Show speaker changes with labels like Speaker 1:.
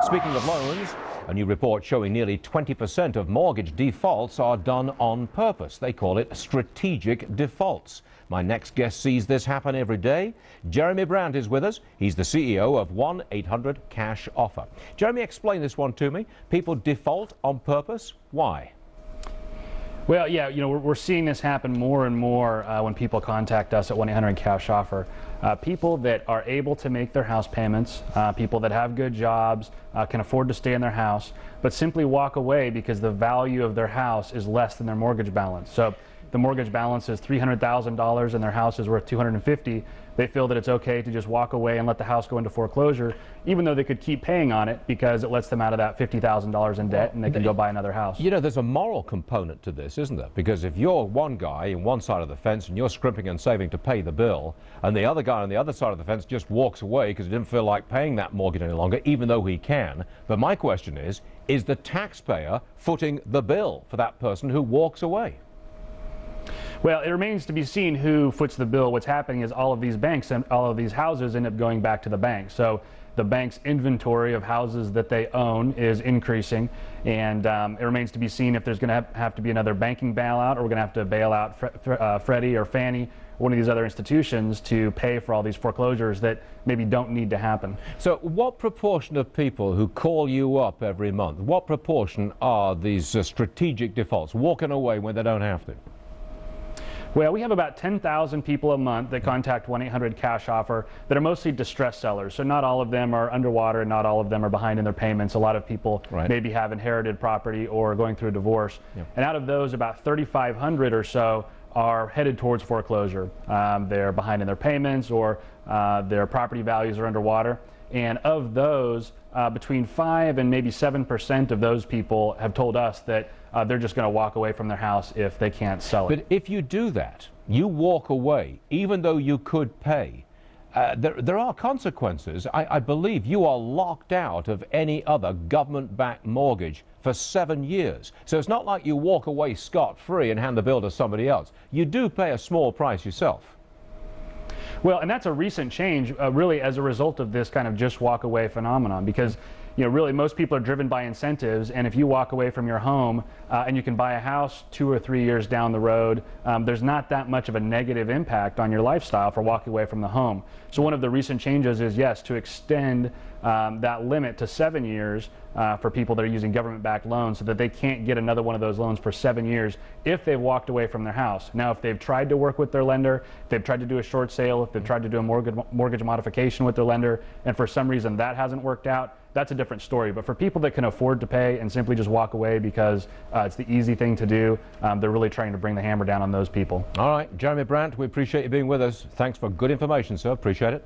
Speaker 1: Speaking of loans, a new report showing nearly 20% of mortgage defaults are done on purpose. They call it strategic defaults. My next guest sees this happen every day. Jeremy Brandt is with us. He's the CEO of 1-800-CASH-OFFER. Jeremy, explain this one to me. People default on purpose. Why?
Speaker 2: Well, yeah, we're seeing this happen more and more when people contact us at 1-800-CASH-OFFER. People that are able to make their house payments, people that have good jobs, can afford to stay in their house, but simply walk away because the value of their house is less than their mortgage balance. So the mortgage balance is $300,000 and their house is worth $250,000. They feel that it's okay to just walk away and let the house go into foreclosure, even though they could keep paying on it because it lets them out of that $50,000 in debt and they can go buy another house.
Speaker 1: There's a moral component to this, isn't there? Because if you're one guy in one side of the fence and you're scrimping and saving to pay the bill, and the other guy on the other side of the fence just walks away because he didn't feel like paying that mortgage any longer, even though he can. But my question is the taxpayer footing the bill for that person who walks away?
Speaker 2: Well, it remains to be seen who foots the bill. What's happening is all of these banks and all of these houses end up going back to the bank. So the bank's inventory of houses that they own is increasing, and it remains to be seen if there's going to have to be another banking bailout, or we're going to have to bail out Freddie or Fannie, one of these other institutions, to pay for all these foreclosures that maybe don't need to happen.
Speaker 1: So what proportion of people who call you up every month, what proportion are these strategic defaults, walking away when they don't have to?
Speaker 2: Well, we have about 10,000 people a month that contact 1-800-CASH-OFFER that are mostly distressed sellers. So not all of them are underwater, and not all of them are behind in their payments. A lot of people maybe have inherited property or going through a divorce. Yep. And out of those, about 3,500 or so are headed towards foreclosure. They're behind in their payments, or their property values are underwater. And of those, between 5 and maybe 7% of those people have told us that they're just going to walk away from their house if they can't sell it.
Speaker 1: But if you do that, you walk away, even though you could pay, there are consequences. I believe you are locked out of any other government-backed mortgage for 7 years. So it's not like you walk away scot-free and hand the bill to somebody else. You do pay a small price yourself.
Speaker 2: Well, and that's a recent change, really, as a result of this kind of just walk away phenomenon, because really most people are driven by incentives, and if you walk away from your home and you can buy a house 2 or 3 years down the road, there's not that much of a negative impact on your lifestyle for walking away from the home. So one of the recent changes is, yes, to extend that limit to 7 years for people that are using government-backed loans, so that they can't get another one of those loans for 7 years if they've walked away from their house. Now, if they've tried to work with their lender, if they've tried to do a short sale, if they've tried to do a mortgage modification with their lender, and for some reason that hasn't worked out, that's a different story. But for people that can afford to pay and simply just walk away because it's the easy thing to do, they're really trying to bring the hammer down on those people.
Speaker 1: All right, Jeremy Brandt, we appreciate you being with us. Thanks for good information, sir. Appreciate it.